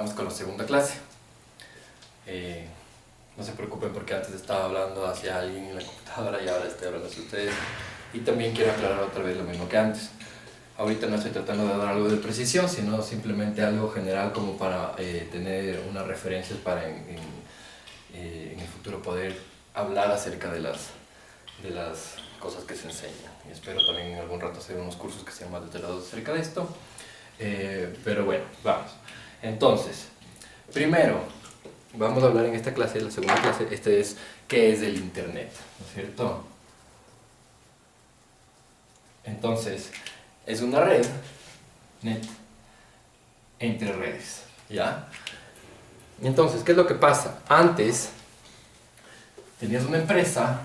vamos con la segunda clase. No se preocupen porque antes estaba hablando hacia alguien en la computadora y ahora estoy hablando hacia ustedes. Y también quiero aclarar otra vez lo mismo que antes. Ahorita no estoy tratando de dar algo de precisión, sino simplemente algo general como para tener unas referencias para en el futuro poder hablar acerca de las cosas que se enseñan. Y espero también en algún rato hacer unos cursos que sean más detallados acerca de esto. Pero bueno, vamos. Entonces, primero, vamos a hablar en esta clase, la segunda clase, ¿qué es el Internet? ¿No es cierto? Entonces, es una red, net, entre redes, ¿ya? Entonces, ¿qué es lo que pasa? Antes, tenías una empresa,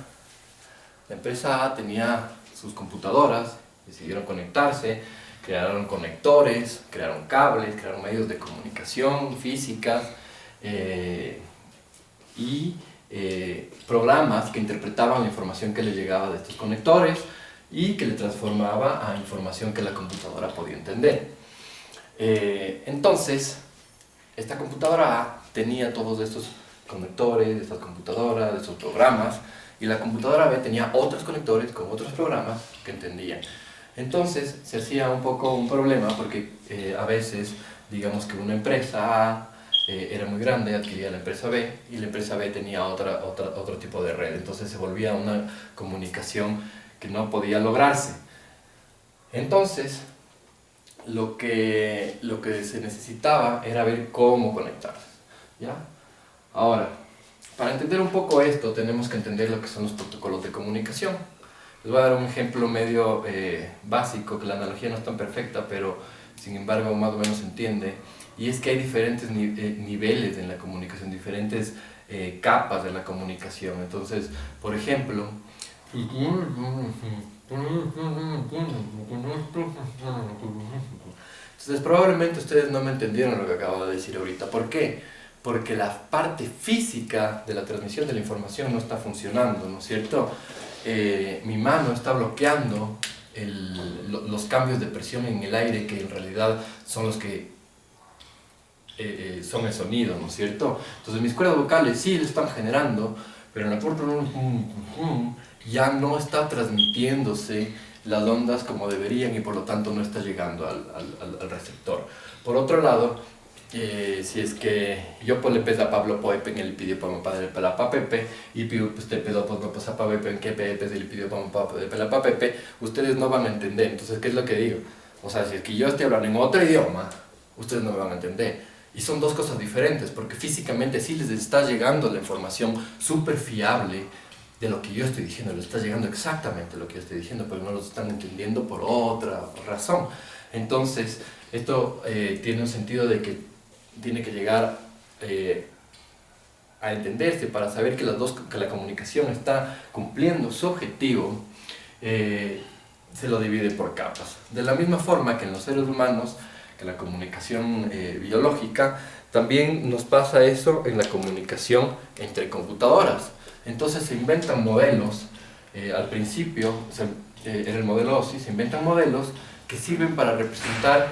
la empresa A tenía sus computadoras, decidieron conectarse, crearon conectores, crearon cables, crearon medios de comunicación físicas y programas que interpretaban la información que le llegaba de estos conectores y que le transformaba a información que la computadora podía entender. Entonces, esta computadora A tenía todos estos conectores, estas computadoras, estos programas, y la computadora B tenía otros conectores con otros programas que entendían. Entonces se hacía un poco un problema porque a veces, digamos que una empresa A era muy grande, adquiría la empresa B y la empresa B tenía otro tipo de red. Entonces se volvía una comunicación que no podía lograrse. Entonces lo que se necesitaba era ver cómo conectarse, ¿ya? Ahora, para entender un poco esto tenemos que entender lo que son los protocolos de comunicación. Les voy a dar un ejemplo medio básico, que la analogía no es tan perfecta, pero sin embargo más o menos se entiende. Y es que hay diferentes niveles en la comunicación, diferentes capas de la comunicación. Entonces, por ejemplo, probablemente ustedes no me entendieron lo que acabo de decir ahorita. ¿Por qué? Porque la parte física de la transmisión de la información no está funcionando, ¿no es cierto? Mi mano está bloqueando los cambios de presión en el aire, que en realidad son los que son el sonido, ¿no es cierto? Entonces mis cuerdas vocales sí lo están generando, pero en la parte ya no está transmitiéndose las ondas como deberían y por lo tanto no está llegando al receptor. Por otro lado, si es que yo pues le pesa a Pablo Poepen, él pidió para mi padre para Pepe, y pues te pedo pues no pasa para Pepe, que Pepe le pidió para mi padre para Pepe, ustedes no van a entender. Entonces, ¿qué es lo que digo? O sea, si es que yo estoy hablando en otro idioma, ustedes no me van a entender. Y son dos cosas diferentes, porque físicamente sí les está llegando la información súper fiable de lo que yo estoy diciendo, les está llegando exactamente lo que yo estoy diciendo, pero no lo están entendiendo por otra razón. Entonces, esto tiene un sentido de que tiene que llegar a entenderse para saber que la comunicación está cumpliendo su objetivo. Se lo divide por capas. De la misma forma que en los seres humanos, que la comunicación biológica, también nos pasa eso en la comunicación entre computadoras. Entonces se inventan modelos, al principio era el modelo OSI, se inventan modelos que sirven para representar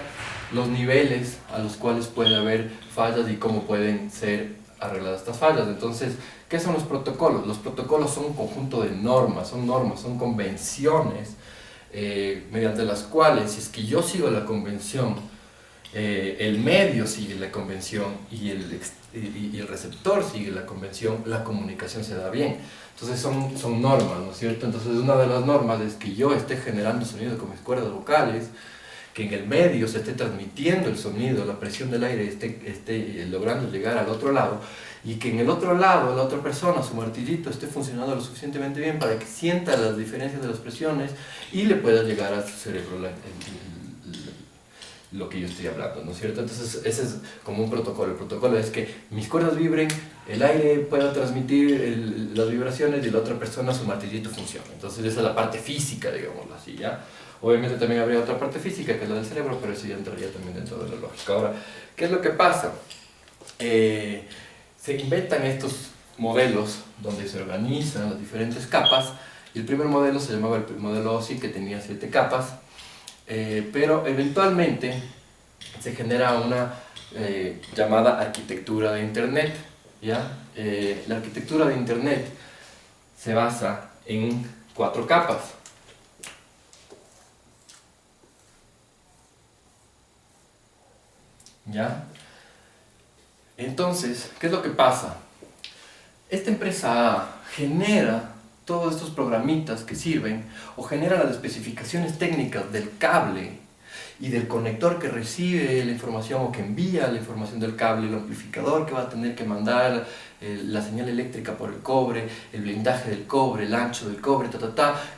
los niveles a los cuales puede haber fallas y cómo pueden ser arregladas estas fallas. Entonces, ¿qué son los protocolos? Los protocolos son un conjunto de normas, son convenciones mediante las cuales, si es que yo sigo la convención, el medio sigue la convención y el receptor sigue la convención, la comunicación se da bien. Entonces son normas, ¿no es cierto? Entonces una de las normas es que yo esté generando sonido con mis cuerdas vocales, que en el medio se esté transmitiendo el sonido, la presión del aire esté logrando llegar al otro lado, y que en el otro lado, la otra persona, su martillito, esté funcionando lo suficientemente bien para que sienta las diferencias de las presiones y le pueda llegar a su cerebro lo que yo estoy hablando, ¿no es cierto? Entonces ese es como un protocolo. El protocolo es que mis cuerdas vibren, el aire pueda transmitir las vibraciones y la otra persona, su martillito, funciona. Entonces esa es la parte física, digámoslo así, ¿ya? Obviamente también habría otra parte física, que es la del cerebro, pero eso ya entraría también dentro de la lógica. Ahora, ¿qué es lo que pasa? Se inventan estos modelos donde se organizan las diferentes capas, y el primer modelo se llamaba el modelo OSI, que tenía 7 capas, pero eventualmente se genera una llamada arquitectura de Internet, ¿ya? La arquitectura de Internet se basa en 4 capas. ¿Ya? Entonces, ¿qué es lo que pasa? Esta empresa A genera todos estos programitas que sirven o genera las especificaciones técnicas del cable y del conector que recibe la información o que envía la información del cable, el amplificador que va a tener que mandar la señal eléctrica por el cobre, el blindaje del cobre, el ancho del cobre,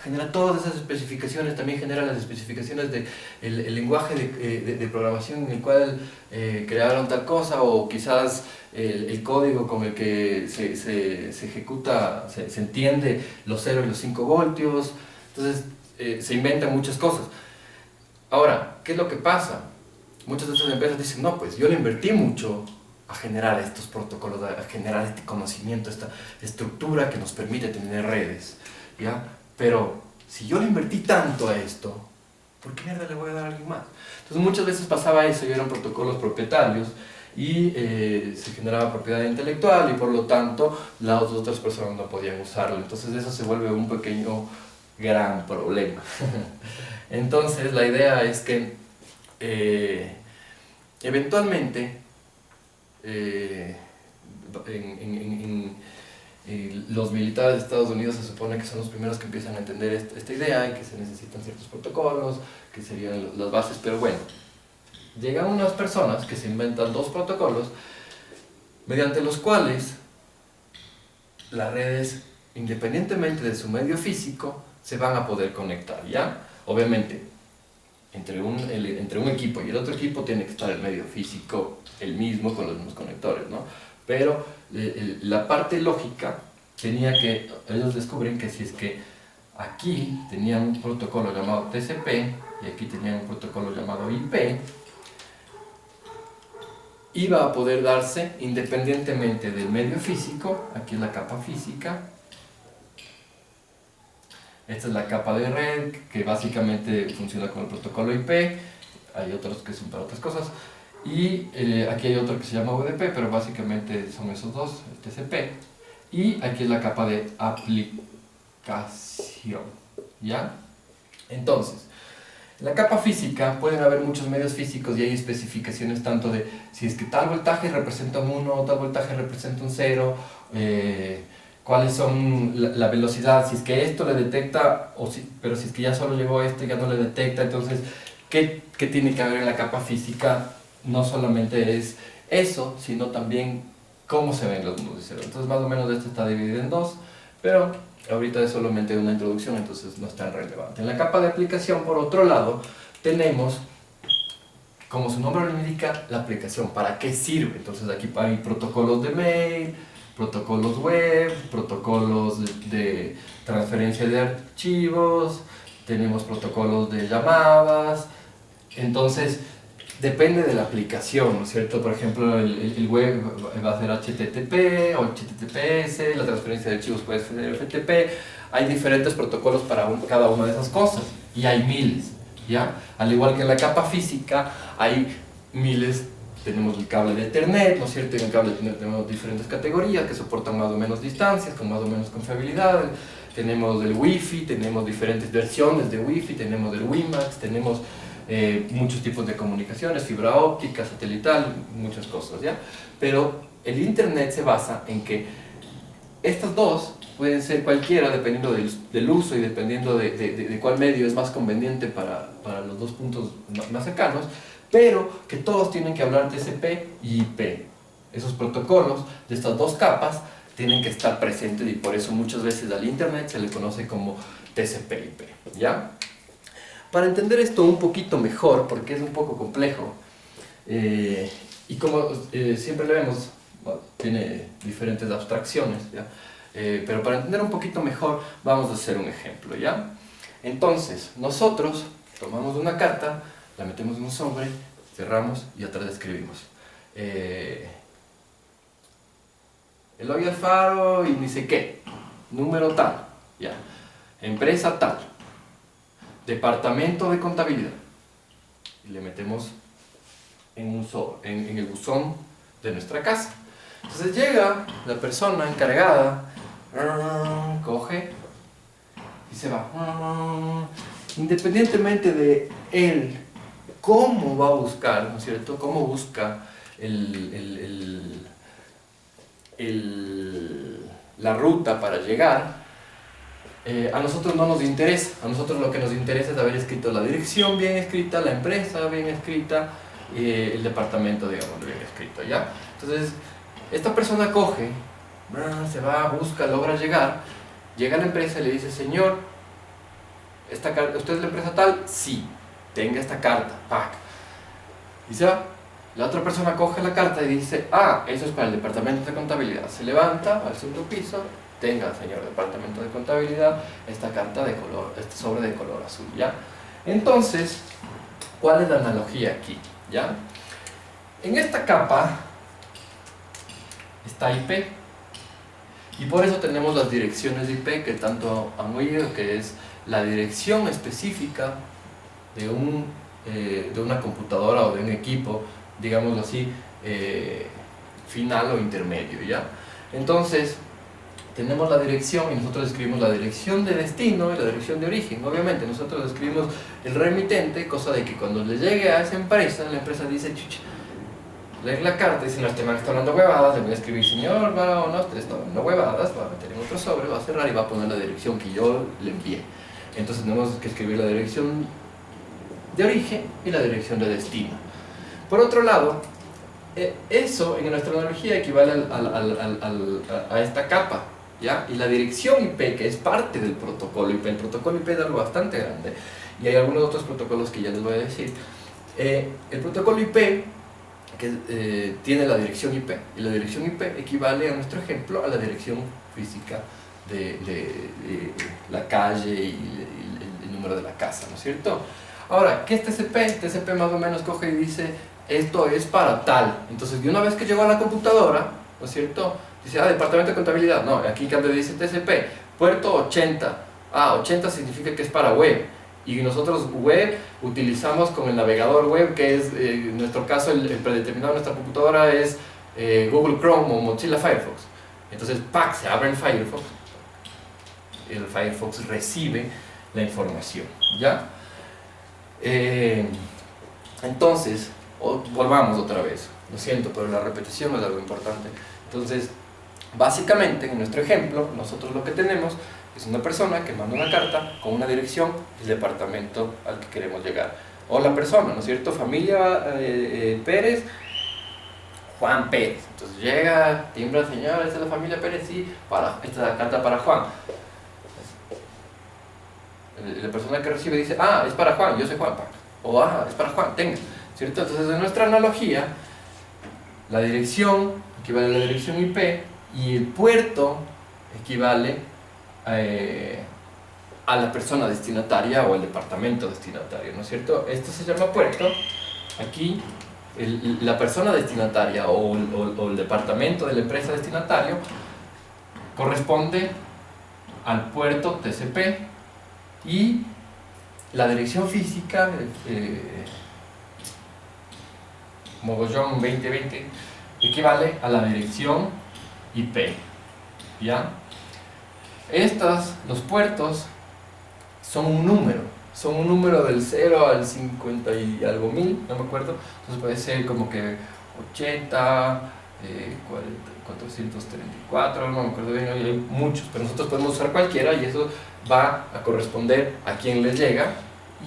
genera todas esas especificaciones, también genera las especificaciones del el lenguaje de programación en el cual crearon tal cosa, o quizás el código con el que se ejecuta, se entiende los 0 y los 5 voltios, entonces se inventan muchas cosas. Ahora, ¿qué es lo que pasa? Muchas de estas empresas dicen, no, pues yo le invertí mucho a generar estos protocolos, a generar este conocimiento, esta estructura que nos permite tener redes, ¿ya? Pero si yo le invertí tanto a esto, ¿por qué mierda le voy a dar a alguien más? Entonces muchas veces pasaba eso y eran protocolos propietarios y se generaba propiedad intelectual y por lo tanto las otras personas no podían usarlo. Entonces eso se vuelve un pequeño gran problema. Entonces la idea es que eventualmente los militares de Estados Unidos se supone que son los primeros que empiezan a entender esta idea y que se necesitan ciertos protocolos, que serían las bases, pero bueno, llegan unas personas que se inventan 2 protocolos mediante los cuales las redes, independientemente de su medio físico, se van a poder conectar, ¿ya? Obviamente, entre un equipo y el otro equipo tiene que estar el medio físico el mismo, con los mismos conectores, ¿no? Pero la parte lógica tenía que, ellos descubren que si es que aquí tenían un protocolo llamado TCP y aquí tenían un protocolo llamado IP, iba a poder darse independientemente del medio físico. Aquí es la capa física. Esta es la capa de red, que básicamente funciona con el protocolo IP. Hay otros que son para otras cosas. Y aquí hay otro que se llama UDP, pero básicamente son esos dos, el TCP. Y aquí es la capa de aplicación, ¿ya? Entonces, en la capa física pueden haber muchos medios físicos y hay especificaciones tanto de si es que tal voltaje representa un 1, tal voltaje representa un 0, cuáles son la velocidad, si es que esto le detecta, pero si es que ya solo llegó esto ya no le detecta. Entonces, ¿qué tiene que haber en la capa física? No solamente es eso, sino también cómo se ven los mundos y cero. Entonces, más o menos esto está dividido en 2, pero ahorita es solamente una introducción, entonces no es tan relevante. En la capa de aplicación, por otro lado, tenemos, como su nombre lo indica, la aplicación. ¿Para qué sirve? Entonces aquí hay protocolos de mail, protocolos web, protocolos de transferencia de archivos, tenemos protocolos de llamadas. Entonces, depende de la aplicación, ¿no es cierto? Por ejemplo, el web va a ser HTTP o HTTPS, la transferencia de archivos puede ser FTP. Hay diferentes protocolos para cada una de esas cosas y hay miles, ¿ya? Al igual que en la capa física hay miles. Tenemos el cable de Ethernet, ¿no es cierto? En el cable de Ethernet tenemos diferentes categorías que soportan más o menos distancias, con más o menos confiabilidad. Tenemos el Wi-Fi, tenemos diferentes versiones de Wi-Fi, tenemos el WiMAX, tenemos muchos tipos de comunicaciones, fibra óptica, satelital, muchas cosas, ¿ya? Pero el Internet se basa en que estas dos pueden ser cualquiera dependiendo del uso y dependiendo de cuál medio es más conveniente para los dos puntos más cercanos, pero que todos tienen que hablar TCP y IP. Esos protocolos de estas dos capas tienen que estar presentes y por eso muchas veces al Internet se le conoce como TCP/IP, ¿ya? Para entender esto un poquito mejor, porque es un poco complejo, y como siempre le vemos, bueno, tiene diferentes abstracciones, ¿ya? Pero para entender un poquito mejor vamos a hacer un ejemplo, ¿ya? Entonces, nosotros tomamos una carta, la metemos en un sobre, cerramos y atrás escribimos Eloy Alfaro y ni sé qué, número tal, ¿ya? Empresa tal, departamento de contabilidad, y le metemos en el buzón de nuestra casa. Entonces llega la persona encargada, coge y se va. Independientemente de él, cómo va a buscar, ¿no es cierto? Cómo busca la ruta para llegar, a nosotros no nos interesa. A nosotros lo que nos interesa es haber escrito la dirección bien escrita, la empresa bien escrita, el departamento, digamos, bien escrito, ¿ya? Entonces, esta persona coge, se va, busca, logra llegar, llega a la empresa y le dice: señor, ¿usted es la empresa tal? Sí, tenga esta carta, pack. Y se va. La otra persona coge la carta y dice: ah, eso es para el departamento de contabilidad. Se levanta al segundo piso: tenga, señor departamento de contabilidad, esta carta de color, este sobre de color azul, ¿ya? Entonces, ¿cuál es la analogía aquí? ¿Ya? En esta capa está IP, y por eso tenemos las direcciones de IP que tanto han oído, que es la dirección específica de una computadora o de un equipo, digámoslo así, final o intermedio, ¿ya? Entonces, tenemos la dirección y nosotros escribimos la dirección de destino y la dirección de origen. Obviamente, nosotros escribimos el remitente, cosa de que cuando le llegue a esa empresa, la empresa dice: chucha, lee la carta y dice: no, este man está hablando huevadas, le voy a escribir: señor, va o no, ustedes no huevadas, va a meter en otro sobre, va a cerrar y va a poner la dirección que yo le envié. Entonces tenemos que escribir la dirección de origen y la dirección de destino. Por otro lado, eso en nuestra analogía equivale a esta capa, ¿ya? Y la dirección IP, que es parte del protocolo IP, el protocolo IP es algo bastante grande, y hay algunos otros protocolos que ya les voy a decir. El protocolo IP que tiene la dirección IP, y la dirección IP equivale a nuestro ejemplo a la dirección física de la calle y el número de la casa, ¿no es cierto? Ahora, ¿qué es TCP? TCP más o menos coge y dice: esto es para tal. Entonces, de una vez que llegó a la computadora, ¿no es cierto? Dice: ah, departamento de contabilidad. No, aquí en cambio dice TCP, puerto 80. Ah, 80 significa que es para web. Y nosotros web utilizamos con el navegador web, que es, en nuestro caso, el predeterminado de nuestra computadora es Google Chrome o Mozilla Firefox. Entonces, ¡pac!, se abre el Firefox recibe la información, ¿ya? Entonces, volvamos otra vez, lo siento, pero la repetición es algo importante. Entonces, básicamente, en nuestro ejemplo, nosotros lo que tenemos es una persona que manda una carta con una dirección del departamento al que queremos llegar. O la persona, ¿no es cierto? Familia Pérez, Juan Pérez. Entonces llega, timbra: señor, esta es la familia Pérez, sí, esta es la carta para Juan. La persona que recibe dice: ah, es para Juan, yo soy Juan. O ah, es para Juan, tenga, ¿cierto? Entonces, en nuestra analogía, la dirección equivale a la dirección IP y el puerto equivale a la persona destinataria o al departamento destinatario, ¿no es cierto? Esto se llama puerto. Aquí, la persona destinataria o el departamento de la empresa destinatario corresponde al puerto TCP, y la dirección física, Mogollón 2020, equivale a la dirección IP, ¿ya? Los puertos son un número del 0 al 50 y algo mil, no me acuerdo. Entonces puede ser como que 80, 434, no me acuerdo bien, hay muchos, pero nosotros podemos usar cualquiera y eso va a corresponder a quien les llega.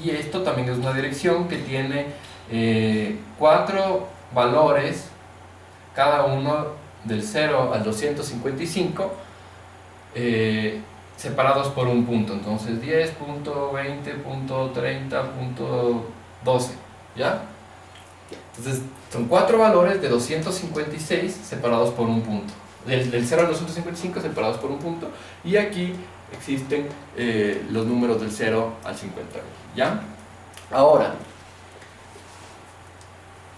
Y esto también es una dirección que tiene 4 valores, cada uno del 0 al 255, separados por un punto. Entonces 10.20.30.12, ¿ya? Entonces son 4 valores de 256 separados por un punto, del 0 al 255 separados por un punto, y aquí existen los números del 0 al 50, ¿ya? Ahora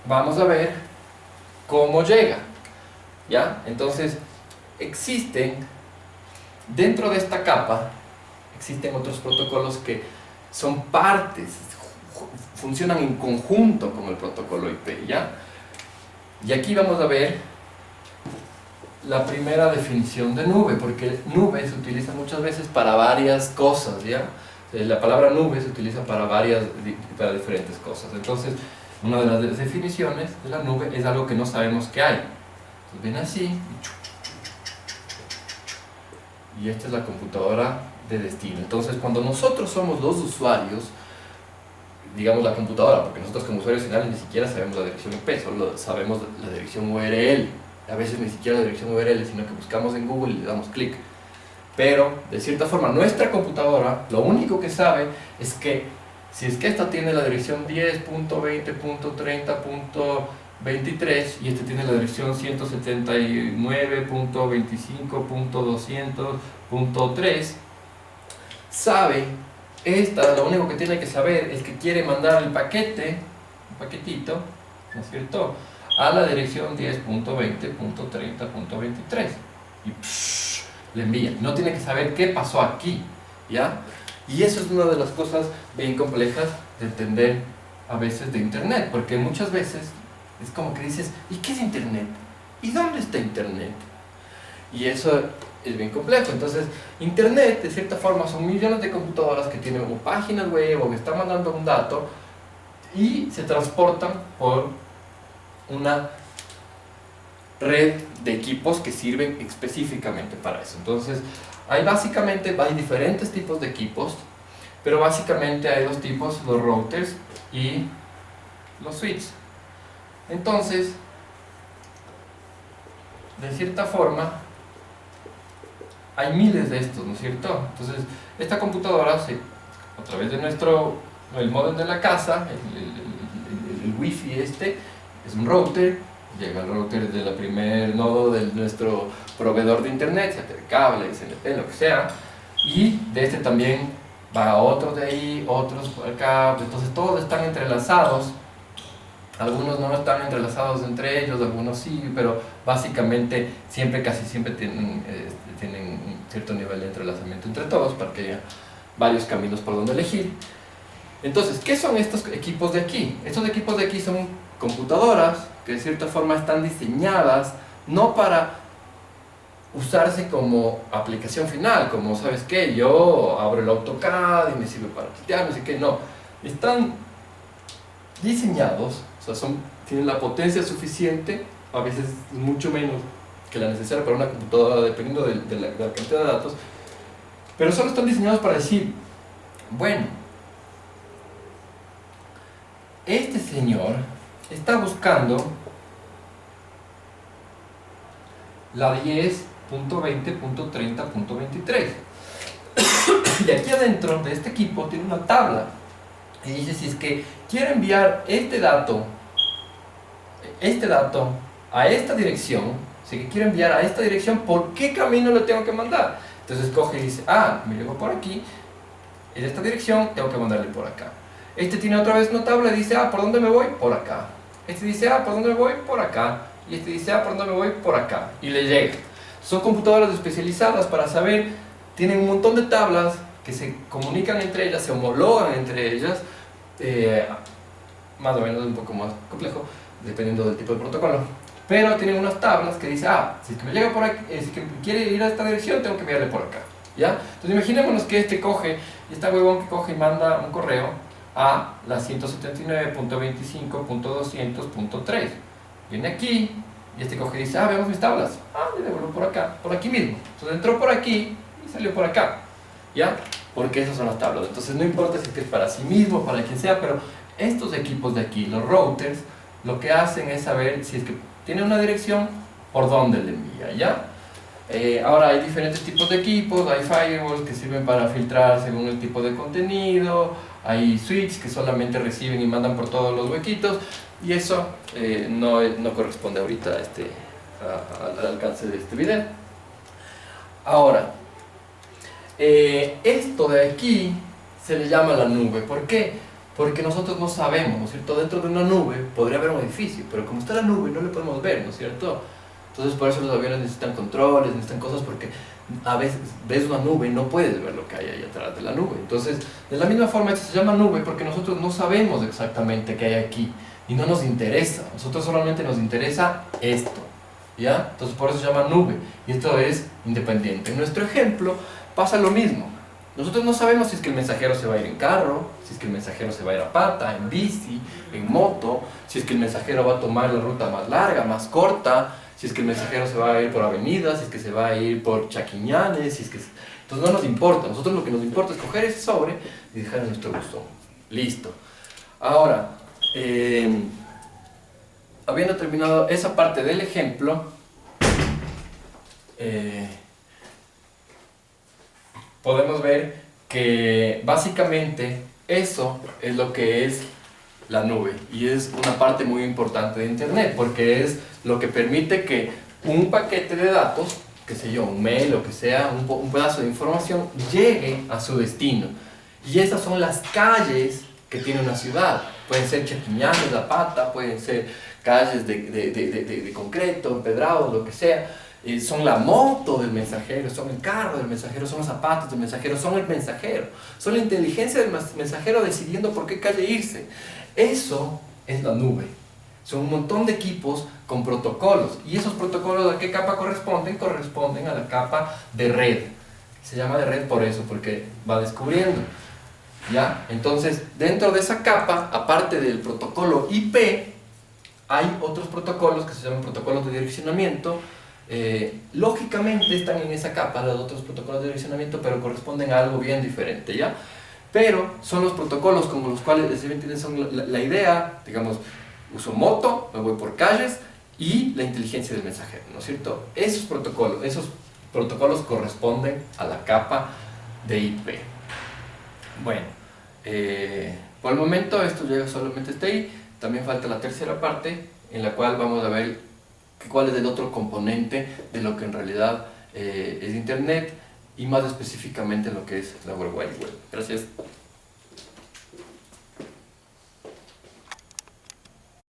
vamos a ver cómo llega, ¿ya? Entonces, dentro de esta capa existen otros protocolos que son partes, funcionan en conjunto con el protocolo IP, ¿ya? Y aquí vamos a ver la primera definición de nube, porque nube se utiliza muchas veces para varias cosas, ¿ya? La palabra nube se utiliza para diferentes cosas. Entonces, una de las definiciones de la nube es algo que no sabemos que hay. Entonces, ven así, y esta es la computadora de destino. Entonces, cuando nosotros somos los usuarios, digamos la computadora, porque nosotros como usuarios finales ni siquiera sabemos la dirección IP, solo sabemos la dirección URL. A veces ni siquiera la dirección URL, sino que buscamos en Google y le damos clic. Pero, de cierta forma, nuestra computadora lo único que sabe es que si es que esta tiene la dirección 10.20.30.23 y este tiene la dirección 179.25.200.3, sabe, esta lo único que tiene que saber es que quiere mandar el paquete, un paquetito, ¿no es cierto?, a la dirección 10.20.30.23 y le envía. No tiene que saber qué pasó aquí, ¿ya? Y eso es una de las cosas bien complejas de entender a veces de Internet, porque muchas veces es como que dices, ¿y qué es Internet? ¿Y dónde está Internet? Y eso es bien complejo. Entonces, Internet, de cierta forma, son millones de computadoras que tienen o páginas web o que están mandando un dato y se transportan por una red de equipos que sirven específicamente para eso. Entonces, hay diferentes tipos de equipos, pero básicamente hay dos tipos, los routers y los switches. Entonces, de cierta forma, hay miles de estos, ¿no es cierto? Entonces, esta computadora, a través de el módem de la casa, el wifi es un router, llega el router de la primer nodo de nuestro proveedor de internet, sea cable, SNP, lo que sea, y de este también va a otros de ahí, otros por acá, entonces todos están entrelazados. Algunos no están entrelazados entre ellos, algunos sí, pero básicamente casi siempre tienen un cierto nivel de entrelazamiento entre todos para que haya varios caminos por donde elegir. Entonces, ¿qué son estos equipos de aquí? Estos equipos de aquí son computadoras que de cierta forma están diseñadas no para usarse como aplicación final, como, ¿sabes qué? Yo abro el AutoCAD y me sirve para tutear, no sé qué, no. Están diseñados, o sea, tienen la potencia suficiente, a veces mucho menos que la necesaria para una computadora, dependiendo de la cantidad de datos, pero solo están diseñados para decir, bueno, este señor está buscando la 10.20.30.23 y aquí adentro de este equipo tiene una tabla y dice si es que quiero enviar este dato a esta dirección, si que quiero enviar a esta dirección, ¿por qué camino le tengo que mandar? Entonces coge y dice, me llegó por aquí, en esta dirección tengo que mandarle por acá. Este tiene otra vez una tabla y dice, ¿por dónde me voy? Por acá. Este dice, ¿por dónde me voy? Por acá. Y este dice, ¿por dónde me voy? Por acá. Y le llega. Son computadoras especializadas para saber, tienen un montón de tablas que se comunican entre ellas, se homologan entre ellas, más o menos un poco más complejo, dependiendo del tipo de protocolo. Pero tienen unas tablas que dicen, si es que me llega por aquí, si es que quiere ir a esta dirección, tengo que enviarle por acá. ¿Ya? Entonces imaginémonos que este coge, y está huevón que coge y manda un correo a la 179.25.200.3. Viene aquí, y este coge y dice, veamos mis tablas. Le devuelvo por acá, por aquí mismo. Entonces entró por aquí y salió por acá. ¿Ya? Porque esas son las tablas. Entonces no importa si es que es para sí mismo, para quien sea, pero estos equipos de aquí, los routers, lo que hacen es saber si es que tiene una dirección, por dónde le envía, ¿ya? Ahora hay diferentes tipos de equipos, hay firewalls que sirven para filtrar según el tipo de contenido, hay switches que solamente reciben y mandan por todos los huequitos, y eso no corresponde ahorita al alcance de este video. Ahora, esto de aquí se le llama la nube. ¿Por qué? Porque nosotros no sabemos, ¿no es cierto? Dentro de una nube podría haber un edificio, pero como está la nube no le podemos ver, ¿no es cierto? Entonces por eso los aviones necesitan controles, necesitan cosas, porque a veces ves una nube y no puedes ver lo que hay ahí atrás de la nube. Entonces, de la misma forma, esto se llama nube porque nosotros no sabemos exactamente qué hay aquí y no nos interesa. Nosotros solamente nos interesa esto, ¿ya? Entonces, por eso se llama nube y esto es independiente. En nuestro ejemplo pasa lo mismo. Nosotros no sabemos si es que el mensajero se va a ir en carro, si es que el mensajero se va a ir a pata, en bici, en moto, si es que el mensajero va a tomar la ruta más larga, más corta, si es que el mensajero se va a ir por avenidas, si es que se va a ir por Chaquiñanes, si es que... Entonces no nos importa, nosotros lo que nos importa es coger ese sobre y dejar en nuestro buzón. Listo. Ahora, habiendo terminado esa parte del ejemplo, podemos ver que básicamente eso es lo que es la nube y es una parte muy importante de Internet porque es lo que permite que un paquete de datos, qué sé yo, un mail o que sea, un pedazo de información llegue a su destino. Y esas son las calles que tiene una ciudad. Pueden ser Chaquiñanes, La Pata, pueden ser calles de concreto, empedrados, lo que sea. Son la moto del mensajero, son el carro del mensajero, son los zapatos del mensajero, son el mensajero, son la inteligencia del mensajero decidiendo por qué calle irse. Eso es la nube. Son un montón de equipos con protocolos. ¿Y esos protocolos a qué capa corresponden? Corresponden a la capa de red. Se llama de red por eso, porque va descubriendo. ¿Ya? Entonces, dentro de esa capa, aparte del protocolo IP, hay otros protocolos que se llaman protocolos de direccionamiento. Lógicamente están en esa capa los otros protocolos de direccionamiento, pero corresponden a algo bien diferente, ¿ya? Pero son los protocolos como los cuales, son la idea, digamos, uso moto, me voy por calles y la inteligencia del mensajero, ¿no es cierto? Esos protocolos corresponden a la capa de IP. Bueno, por el momento esto llega solamente hasta ahí. También falta la tercera parte en la cual vamos a ver cuál es el otro componente de lo que en realidad es Internet y más específicamente lo que es la World Wide Web. Gracias.